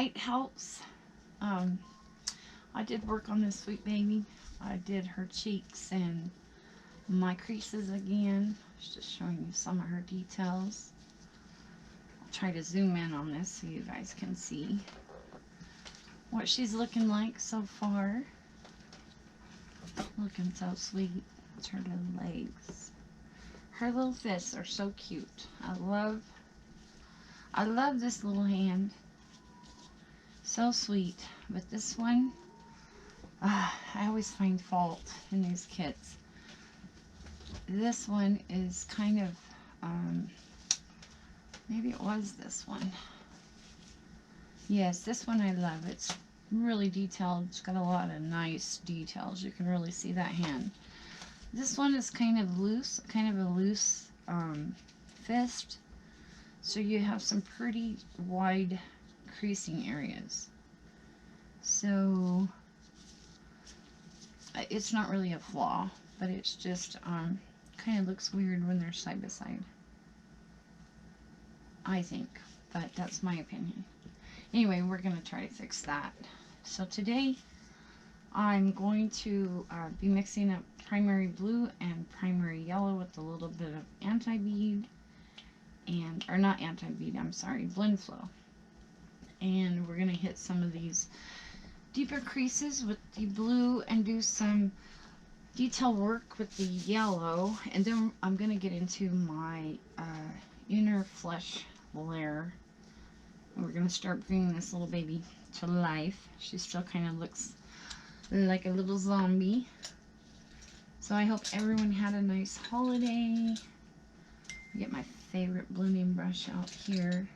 light helps. I did work on this sweet baby. I did her cheeks and my creases again. Just showing you some of her details. I'll try to zoom in on this so you guys can see what she's looking like so far. Looking so sweet. It's her little legs. Her little fists are so cute. I love this little hand. So sweet. But this one, I always find fault in these kits. This one is kind of, maybe it was this one. Yes, this one I love. It's really detailed. It's got a lot of nice details. You can really see that hand. This one is kind of loose, kind of a loose fist. So you have some pretty wide creasing areas. So it's not really a flaw, but it's just kind of looks weird when they're side by side, I think, but that's my opinion. Anyway, we're going to try to fix that. So today I'm going to be mixing up primary blue and primary yellow with a little bit of anti-bead, and, or not anti-bead, I'm sorry, blend flow. And we're going to hit some of these deeper creases with the blue and do some detail work with the yellow, and then I'm going to get into my inner flesh layer. We're going to start bringing this little baby to life. She still kind of looks like a little zombie. So I hope everyone had a nice holiday. Get my favorite blending brush out here.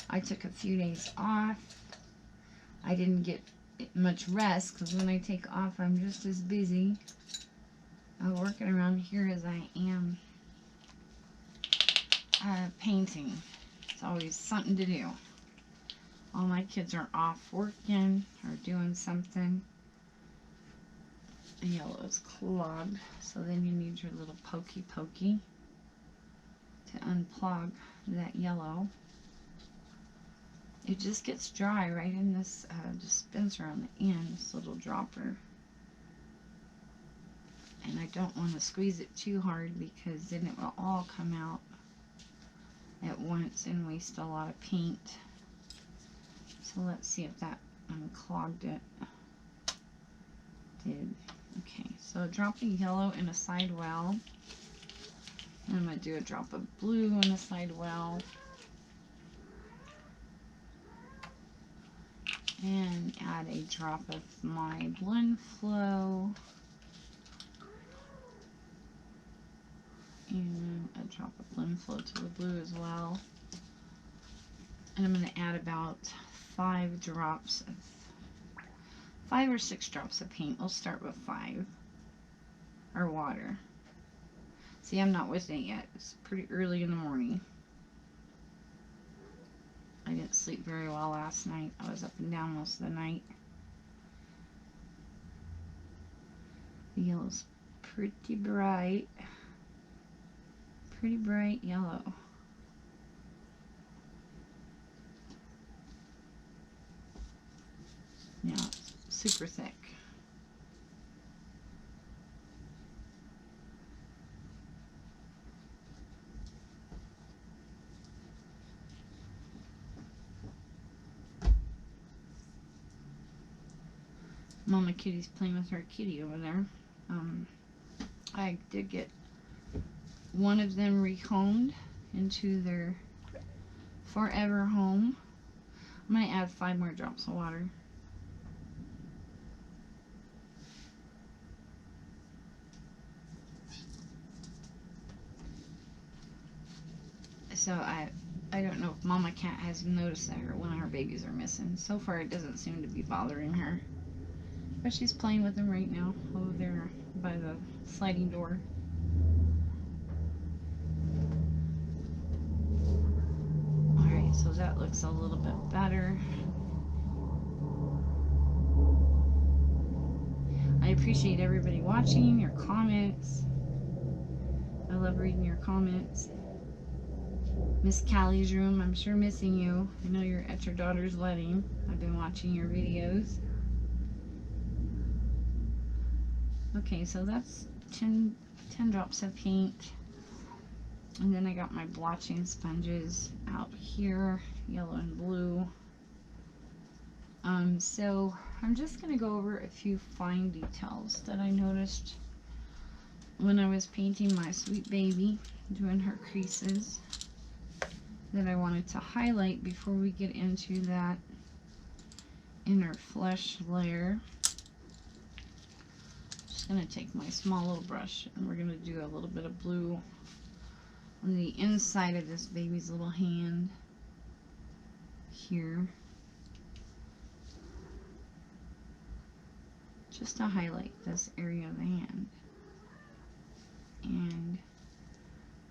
I took a few days off. I didn't get much rest because when I take off I'm just as busy working around here as I am painting. It's always something to do. All my kids are off working or doing something. The yellow is clogged, so then you need your little pokey to unclog that yellow. It just gets dry right in this dispenser on the end, this little dropper. And I don't want to squeeze it too hard because then it will all come out at once and waste a lot of paint. So let's see if that unclogged it. Did. Okay, so drop of yellow in a side well. And I'm going to do a drop of blue in a side well. And add a drop of my blend flow. And a drop of blend flow to the blue as well. And I'm going to add about 5 or 6 drops of paint. We'll start with 5. Or water. See, I'm not with it yet. It's pretty early in the morning. I didn't sleep very well last night. I was up and down most of the night. The yellow's pretty bright. Pretty bright yellow. Yeah, it's super thick. Mama Kitty's playing with her kitty over there. I did get one of them rehomed into their forever home. I'm going to add 5 more drops of water. So I don't know if Mama Cat has noticed that one of her babies are missing. So far it doesn't seem to be bothering her. But she's playing with them right now over there by the sliding door. Alright, so that looks a little bit better. I appreciate everybody watching, your comments. I love reading your comments. Miss Callie's room. I'm sure missing you. I know you're at your daughter's wedding. I've been watching your videos. Okay, so that's 10 drops of paint. And then I got my blotching sponges out here, yellow and blue. So I'm just going to go over a few fine details that I noticed when I was painting my sweet baby, doing her creases, that I wanted to highlight before we get into that inner flesh layer. Just going to take my small little brush and we're going to do a little bit of blue on the inside of this baby's little hand here, just to highlight this area of the hand, and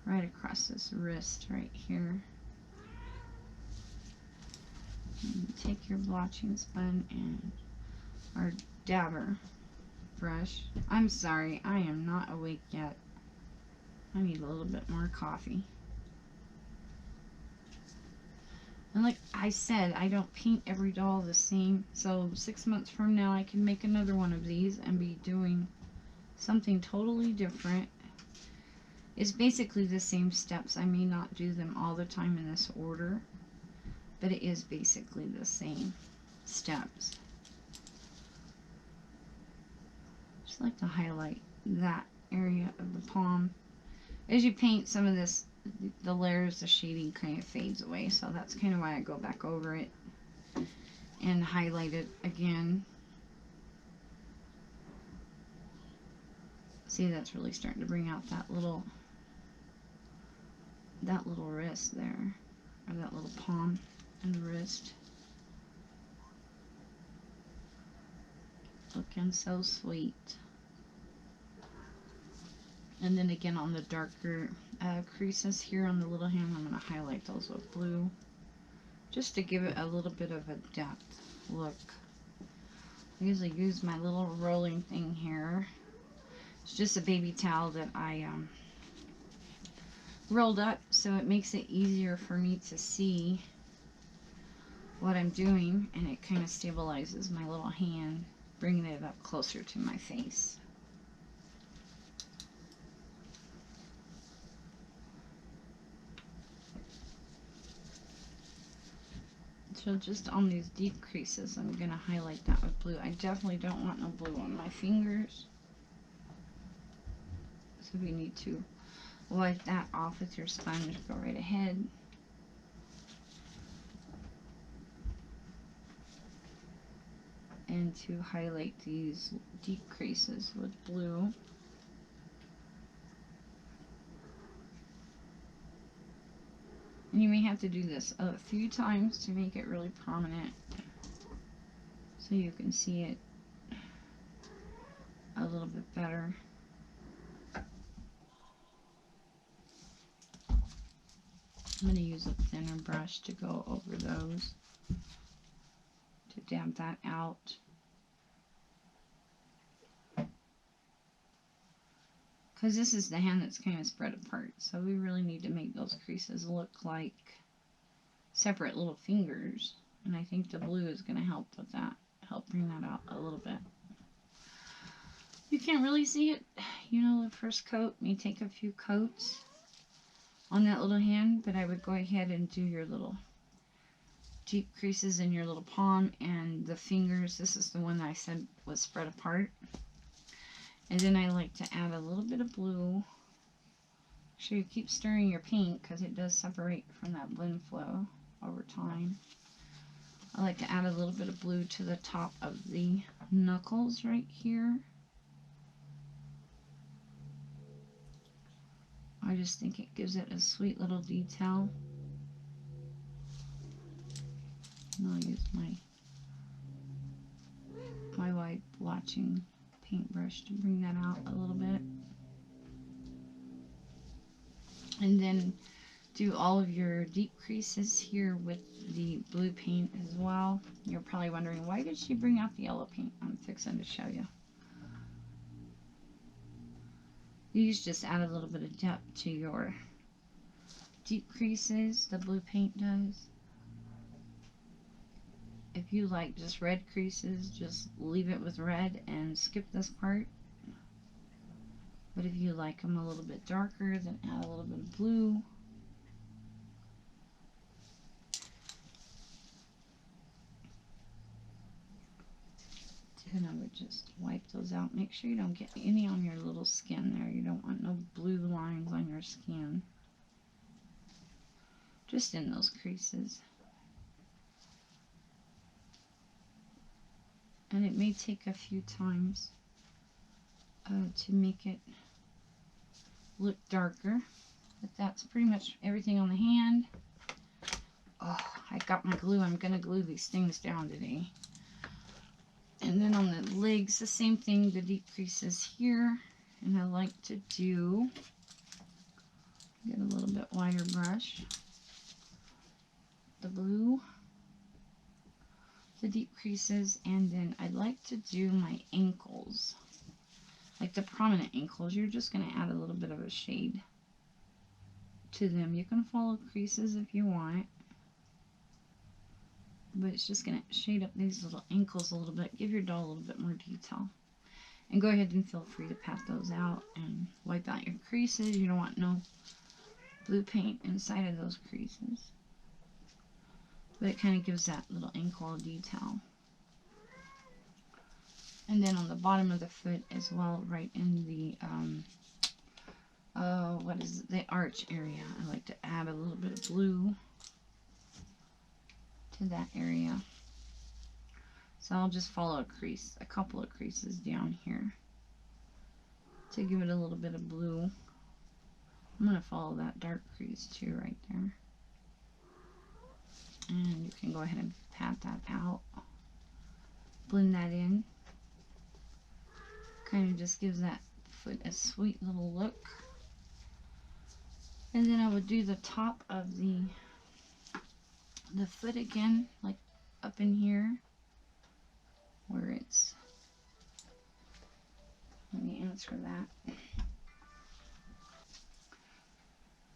right across this wrist right here. And take your blotching sponge and our dabber brush. I'm sorry, I am not awake yet. I need a little bit more coffee. And like I said, I don't paint every doll the same. So 6 months from now, I can make another one of these and be doing something totally different. It's basically the same steps. I may not do them all the time in this order, but it is basically the same steps. Just like to highlight that area of the palm. As you paint some of this, the layers, the shading kind of fades away, so that's kind of why I go back over it and highlight it again. See, that's really starting to bring out that little wrist there, or that little palm and wrist. Looking so sweet. And then again on the darker creases here on the little hand, I'm going to highlight those with blue, just to give it a little bit of a depth look. I usually use my little rolling thing here. It's just a baby towel that I rolled up, so it makes it easier for me to see what I'm doing, and it kind of stabilizes my little hand, bringing it up closer to my face. So just on these deep creases, I'm going to highlight that with blue. I definitely don't want no blue on my fingers. So we need to wipe that off with your sponge. Go right ahead. And to highlight these deep creases with blue. And you may have to do this a few times to make it really prominent, so you can see it a little bit better. I'm going to use a thinner brush to go over those, to dab that out. Because this is the hand that's kind of spread apart, so we really need to make those creases look like separate little fingers. And I think the blue is going to help with that, help bring that out a little bit. You can't really see it, you know, the first coat may take a few coats on that little hand, but I would go ahead and do your little deep creases in your little palm and the fingers. This is the one that I said was spread apart. And then I like to add a little bit of blue. Make sure you keep stirring your paint because it does separate from that blend flow over time. I like to add a little bit of blue to the top of the knuckles right here. I just think it gives it a sweet little detail. And I'll use my white blotching paintbrush to bring that out a little bit. And then do all of your deep creases here with the blue paint as well. You're probably wondering, why did she bring out the yellow paint? I'm fixing to show you. These just add a little bit of depth to your deep creases, the blue paint does. If you like just red creases, just leave it with red and skip this part. But if you like them a little bit darker, then add a little bit of blue. And I would just wipe those out. Make sure you don't get any on your little skin there. You don't want no blue lines on your skin. Just in those creases. And it may take a few times to make it look darker. But that's pretty much everything on the hand. Oh, I got my glue. I'm going to glue these things down today. And then on the legs, the same thing, the deep creases here. And I like to do, get a little bit wider brush, the blue, the deep creases, and then I like to do my ankles. Like the prominent ankles, you're just going to add a little bit of a shade to them. You can follow creases if you want. But it's just going to shade up these little ankles a little bit. Give your doll a little bit more detail. And go ahead and feel free to pat those out and wipe out your creases. You don't want no blue paint inside of those creases. But it kind of gives that little ankle detail. And then on the bottom of the foot as well, right in the, what is it? The arch area. I like to add a little bit of blue to that area. So I'll just follow a crease, a couple of creases down here to give it a little bit of blue. I'm going to follow that dark crease too right there. And you can go ahead and pat that out. Blend that in. Kind of just gives that foot a sweet little look. And then I would do the top of the foot again, like up in here, where it's, let me answer that.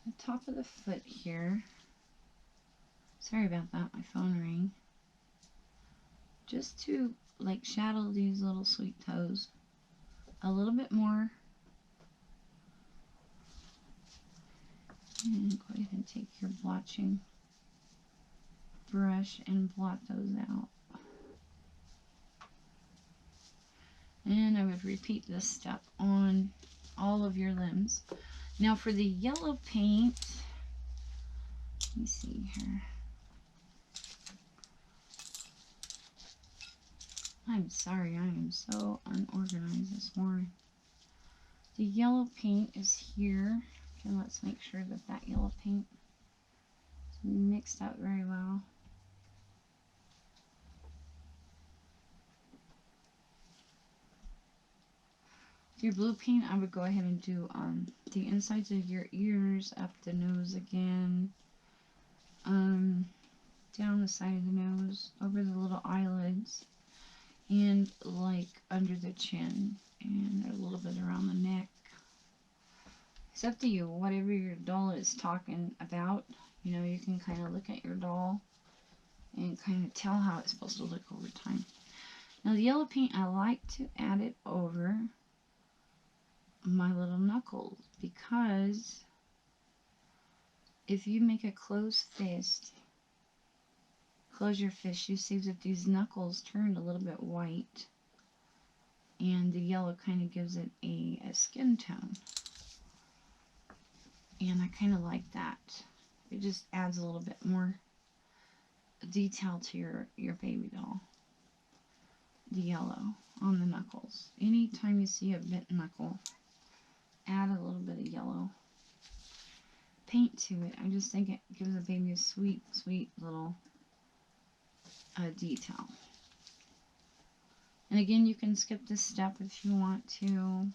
The top of the foot here, sorry about that, my phone rang, just to like shadow these little sweet toes a little bit more. And go ahead and take your blotching brush and blot those out. And I would repeat this step on all of your limbs. Now for the yellow paint, let me see here. I'm sorry, I am so unorganized this morning. The yellow paint is here. Okay, let's make sure that that yellow paint is mixed up very well. With your blue paint, I would go ahead and do the insides of your ears, up the nose again, down the side of the nose, over the little eyelids, and like under the chin, and a little bit around the neck. It's up to you, whatever your doll is talking about. You know, you can kind of look at your doll and kind of tell how it's supposed to look over time. Now the yellow paint, I like to add it over my little knuckles, because if you make a closed fist, close your fist, you see that these knuckles turned a little bit white, and the yellow kind of gives it a skin tone, and I kind of like that. It just adds a little bit more detail to your baby doll. The yellow on the knuckles. Anytime you see a bent knuckle, add a little bit of yellow paint to it. I just think it gives the baby a sweet, sweet little detail. And again, you can skip this step if you want to.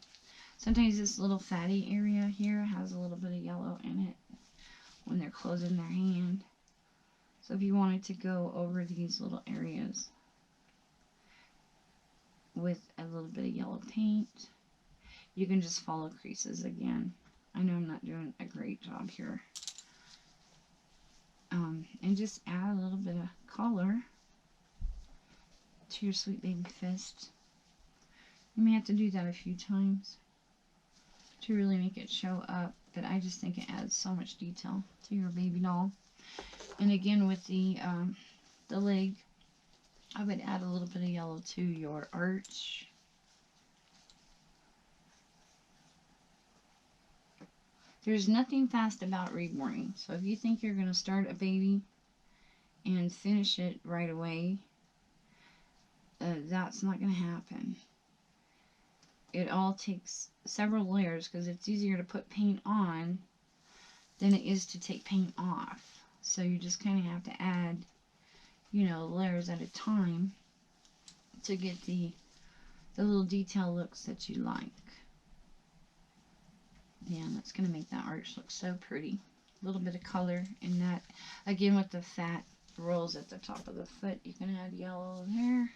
Sometimes this little fatty area here has a little bit of yellow in it when they're closing their hand. So if you wanted to go over these little areas with a little bit of yellow paint, you can just follow creases again. I know I'm not doing a great job here, And just add a little bit of color to your sweet baby fist. You may have to do that a few times to really make it show up, but I just think it adds so much detail to your baby doll. And again, with the leg, I would add a little bit of yellow to your arch. There's nothing fast about reborning. So if you think you're going to start a baby and finish it right away, that's not going to happen. It all takes several layers because it's easier to put paint on than it is to take paint off. So you just kind of have to add, you know, layers at a time to get the little detail looks that you like. Yeah, that's going to make that arch look so pretty. A little bit of color in that. Again, with the fat rolls at the top of the foot, you can add yellow there.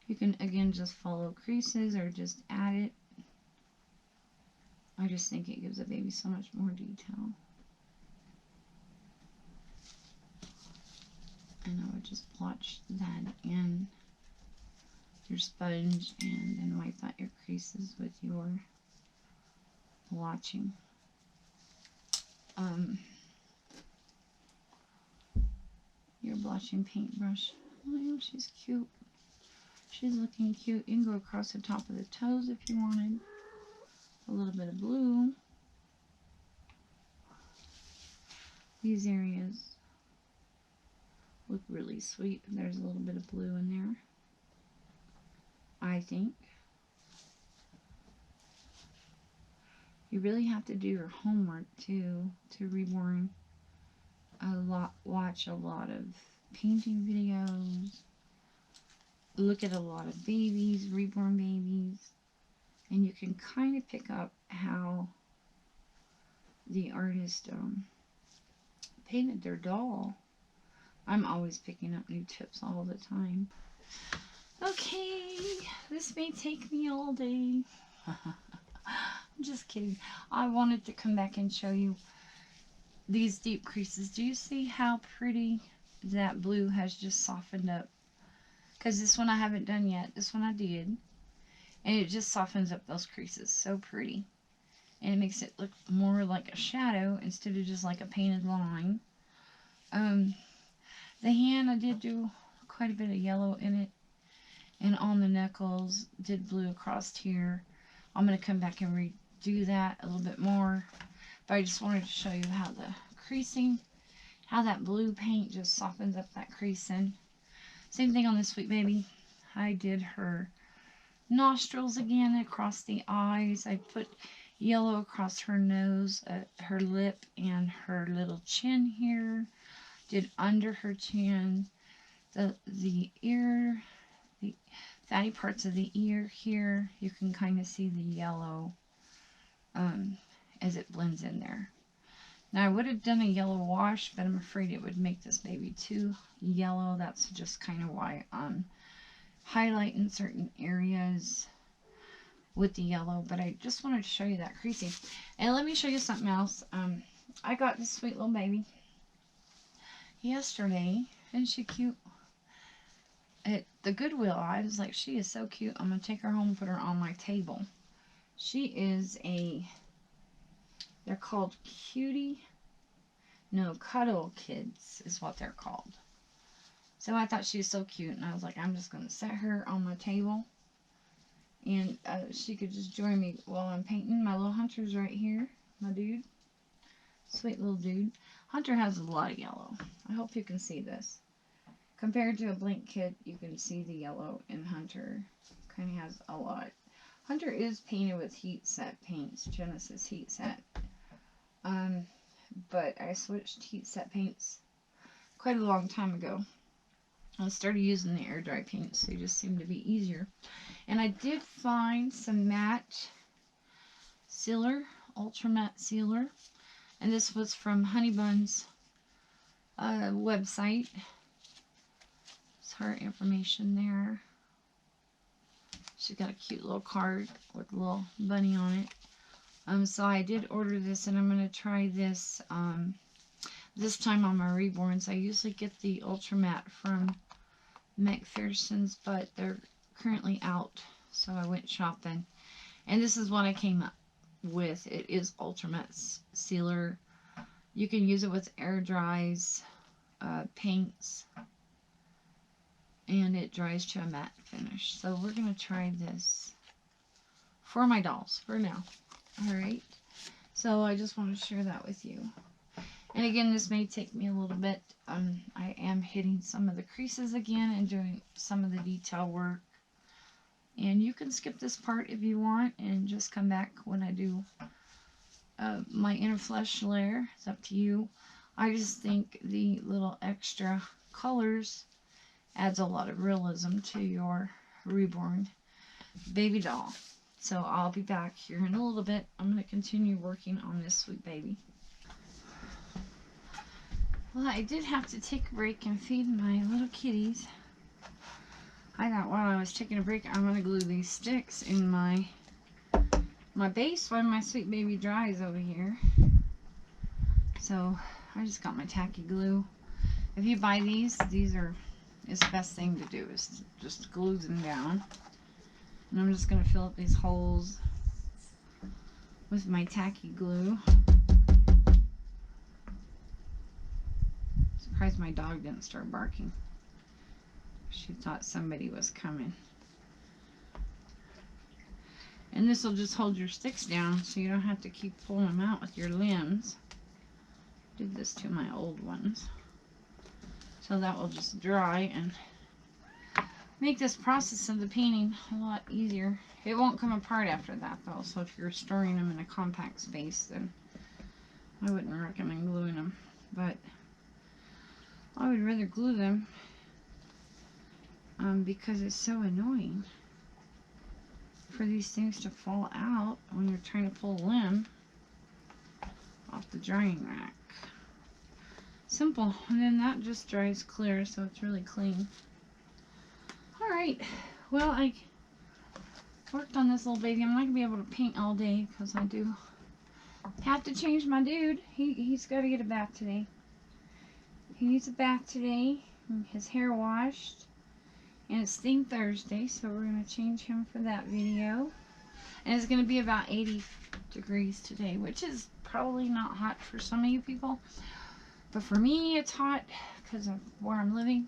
You can, again, just follow creases or just add it. I just think it gives a baby so much more detail. And I would just blotch that in your sponge and then wipe out your creases with your blotching. Your blotching paintbrush. Oh, she's cute. She's looking cute. You can go across the top of the toes if you wanted. A little bit of blue. These areas look really sweet. There's a little bit of blue in there, I think. You really have to do your homework too to reborn. Watch a lot of painting videos. Look at a lot of babies, reborn babies, and you can kind of pick up how the artist painted their doll. I'm always picking up new tips all the time. Okay, this may take me all day. I'm just kidding. I wanted to come back and show you these deep creases. Do you see how pretty that blue has just softened up? Because this one I haven't done yet. This one I did. And it just softens up those creases. So pretty. And it makes it look more like a shadow instead of just like a painted line. The hand, I did do quite a bit of yellow in it. And on the knuckles, did blue across here. I'm going to come back and redo that a little bit more. But I just wanted to show you how the creasing, how that blue paint just softens up that creasing. Same thing on this sweet baby. I did her nostrils again across the eyes. I put yellow across her nose, her lip, and her little chin here. Did under her chin, the ear, the fatty parts of the ear here. You can kind of see the yellow as it blends in there. Now I would have done a yellow wash, but I'm afraid it would make this baby too yellow. That's just kind of why I'm highlighting certain areas with the yellow. But I just wanted to show you that creasing. And let me show you something else. I got this sweet little baby yesterday. Isn't she cute? At the Goodwill, I was like, she is so cute. I'm going to take her home and put her on my table. She is they're called Cuddle Kids is what they're called. So I thought she was so cute, and I was like, I'm just going to set her on my table, and she could just join me while I'm painting. My little Hunter's right here, my dude. Sweet little dude. Hunter has a lot of yellow. I hope you can see this. Compared to a Blink Kid, you can see the yellow in Hunter. Kind of has a lot. Hunter is painted with heat set paints, Genesis heat set. But I switched heat set paints quite a long time ago. I started using the air dry paints. They just seem to be easier. And I did find some matte sealer, ultra matte sealer. And this was from Honey Bun's website. It's her information there. She's got a cute little card with a little bunny on it. So I did order this, and I'm going to try this This time on my reborns, I usually get the Ultra Matte from McPherson's, but they're currently out, so I went shopping. And this is what I came up with. It is Ultra Matte Sealer. You can use it with air dries, paints, and it dries to a matte finish. So we're going to try this for my dolls for now. Alright, so I just want to share that with you. And again, this may take me a little bit. I am hitting some of the creases again and doing some of the detail work. And you can skip this part if you want and just come back when I do my inner flesh layer. It's up to you. I just think the little extra colors adds a lot of realism to your reborn baby doll. So I'll be back here in a little bit. I'm going to continue working on this sweet baby. Well, I did have to take a break and feed my little kitties. I thought while I was taking a break, I'm going to glue these sticks in my base while my sweet baby dries over here. So I just got my tacky glue. If you buy these is the best thing to do, is just glue them down. And I'm just going to fill up these holes with my tacky glue. Surprised my dog didn't start barking. She thought somebody was coming. And this will just hold your sticks down so you don't have to keep pulling them out with your limbs. Did this to my old ones. So that will just dry and make this process of the painting a lot easier. It won't come apart after that though, so if you're storing them in a compact space, then I wouldn't recommend gluing them. But I would rather glue them because it's so annoying for these things to fall out when you're trying to pull a limb off the drying rack. Simple. And then that just dries clear, so it's really clean. Alright, well, I worked on this little baby. I'm not going to be able to paint all day because I do have to change my dude. He's got to get a bath today. He needs a bath today, and his hair washed, and it's Theme Thursday, so we're going to change him for that video. And it's going to be about 80 degrees today, which is probably not hot for some of you people, but for me it's hot because of where I'm living.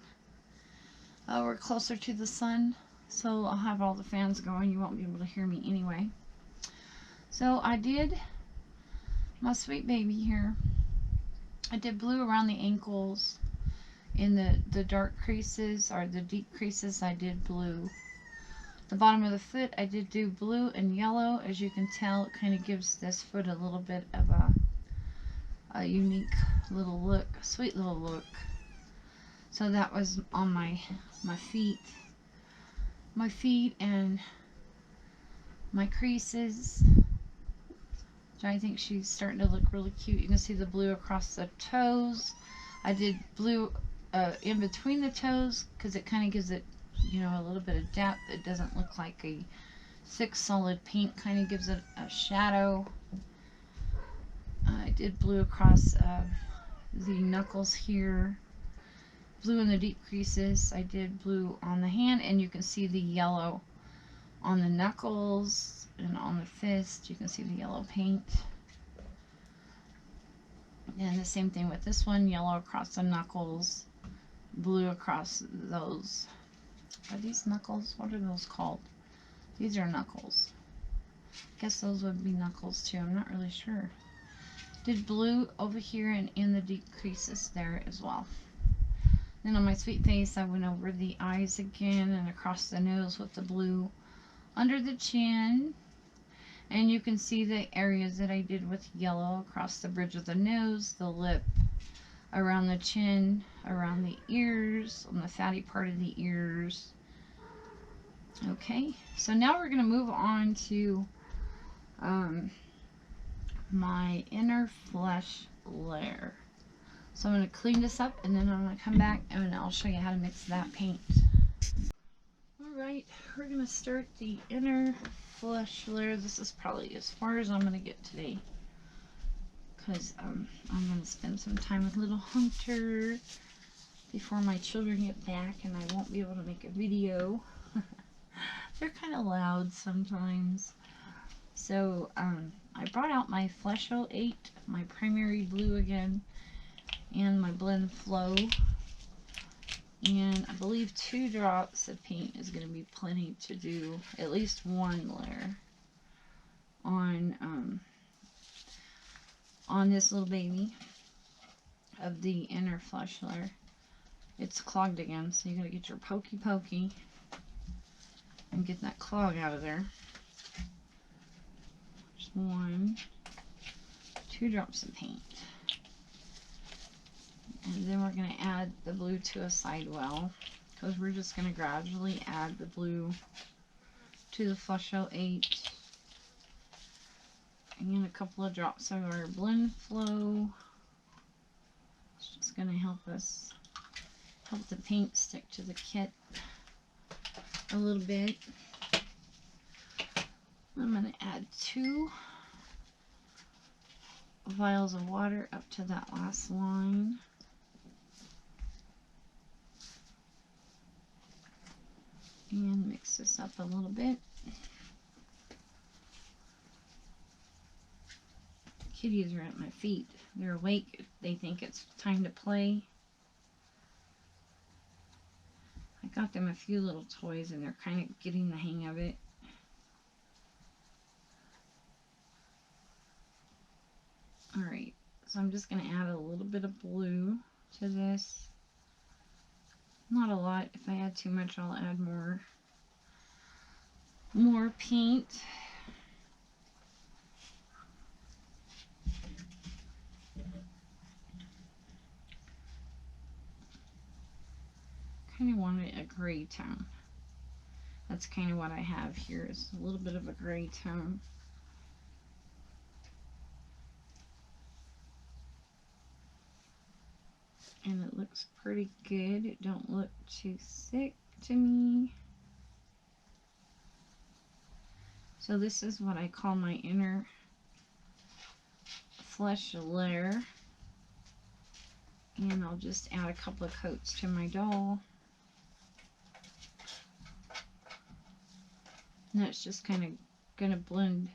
We're closer to the sun, so I'll have all the fans going. You won't be able to hear me anyway. So I did my sweet baby here. I did blue around the ankles. In the dark creases, or the deep creases, I did blue. The bottom of the foot, I did do blue and yellow. As you can tell, it kind of gives this foot a little bit of a unique little look, sweet little look. So that was on my feet and my creases. So I think she's starting to look really cute. You can see the blue across the toes. I did blue in between the toes because it kind of gives it, you know, a little bit of depth. It doesn't look like a thick solid paint, kind of gives it a shadow. I did blue across the knuckles here, blue in the deep creases. I did blue on the hand, and you can see the yellow on the knuckles and on the fist. You can see the yellow paint. And the same thing with this one, yellow across the knuckles, blue across those. Are these knuckles? What are those called? These are knuckles. I guess those would be knuckles too. I'm not really sure. Did blue over here and in the deep creases there as well. Then on my sweet face, I went over the eyes again and across the nose with the blue under the chin. And you can see the areas that I did with yellow across the bridge of the nose, the lip, around the chin, around the ears, on the fatty part of the ears. Okay, so now we're going to move on to my inner flesh layer. So I'm going to clean this up, and then I'm going to come back and I'll show you how to mix that paint. Alright, we're going to start the inner flesh layer. This is probably as far as I'm going to get today, because I'm going to spend some time with little Hunter before my children get back, and I won't be able to make a video. They're kind of loud sometimes. So I brought out my Flesh 08, my primary blue again, and my blend flow. And I believe 2 drops of paint is going to be plenty to do at least one layer on this little baby of the inner flesh layer. It's clogged again, so you got to get your pokey and get that clog out of there. Just 1, 2 drops of paint. And then we're going to add the blue to a side well, because we're just going to gradually add the blue to the Flesh 08. And a couple of drops of our blend flow. It's just going to help the paint stick to the kit a little bit. I'm going to add 2 vials of water up to that last line. And mix this up a little bit. Kitties are at my feet. They're awake. They think it's time to play. I got them a few little toys and they're kind of getting the hang of it. Alright, so I'm just going to add a little bit of blue to this. Not a lot. If I add too much, I'll add more paint. Kind of wanted a gray tone. That's kind of what I have here, is a little bit of a gray tone. And it looks pretty good. It don't look too thick to me. So this is what I call my inner flesh layer. And I'll just add a couple of coats to my doll. And that's just kind of going to blend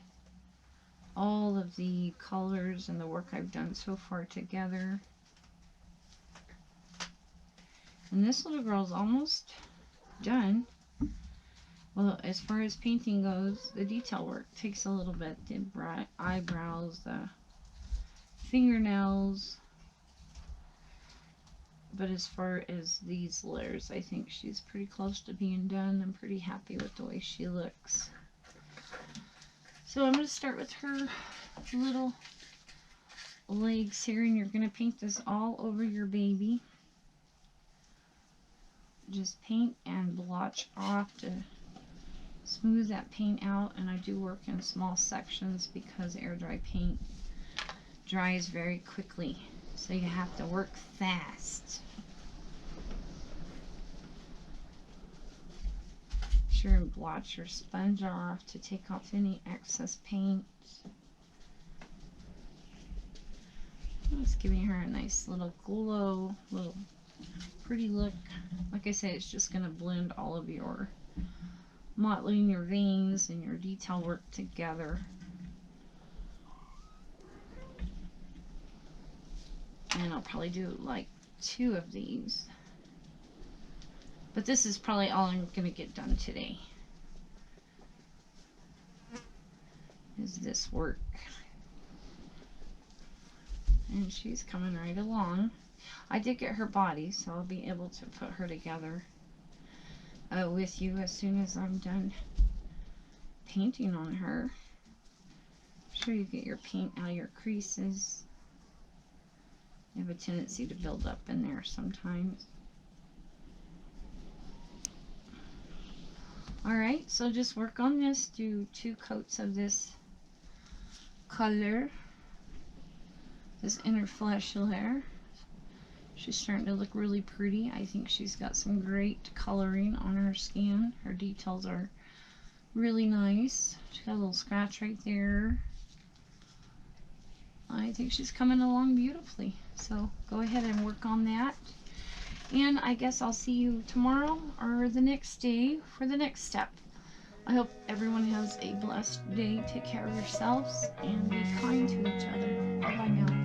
all of the colors and the work I've done so far together. And this little girl's almost done. Well, as far as painting goes, the detail work takes a little bit. The eyebrows, the fingernails. But as far as these layers, I think she's pretty close to being done. I'm pretty happy with the way she looks. So I'm going to start with her little legs here, and you're going to paint this all over your baby. Just paint and blotch off to smooth that paint out, and I do work in small sections because air dry paint dries very quickly, so you have to work fast. Sure, and blotch your sponge off to take off any excess paint. Just giving her a nice little glow, little pretty look. Like I said, it's just going to blend all of your mottling, your veins, and your detail work together. And I'll probably do like 2 of these. But this is probably all I'm going to get done today, is this work. And she's coming right along. I did get her body, so I'll be able to put her together with you as soon as I'm done painting on her. Make sure you get your paint out of your creases. They have a tendency to build up in there sometimes. Alright, so just work on this. Do 2 coats of this color, this inner flesh layer. She's starting to look really pretty. I think she's got some great coloring on her skin. Her details are really nice. She's got a little scratch right there. I think she's coming along beautifully. So go ahead and work on that. And I guess I'll see you tomorrow or the next day for the next step. I hope everyone has a blessed day. Take care of yourselves and be kind to each other. Bye-bye now.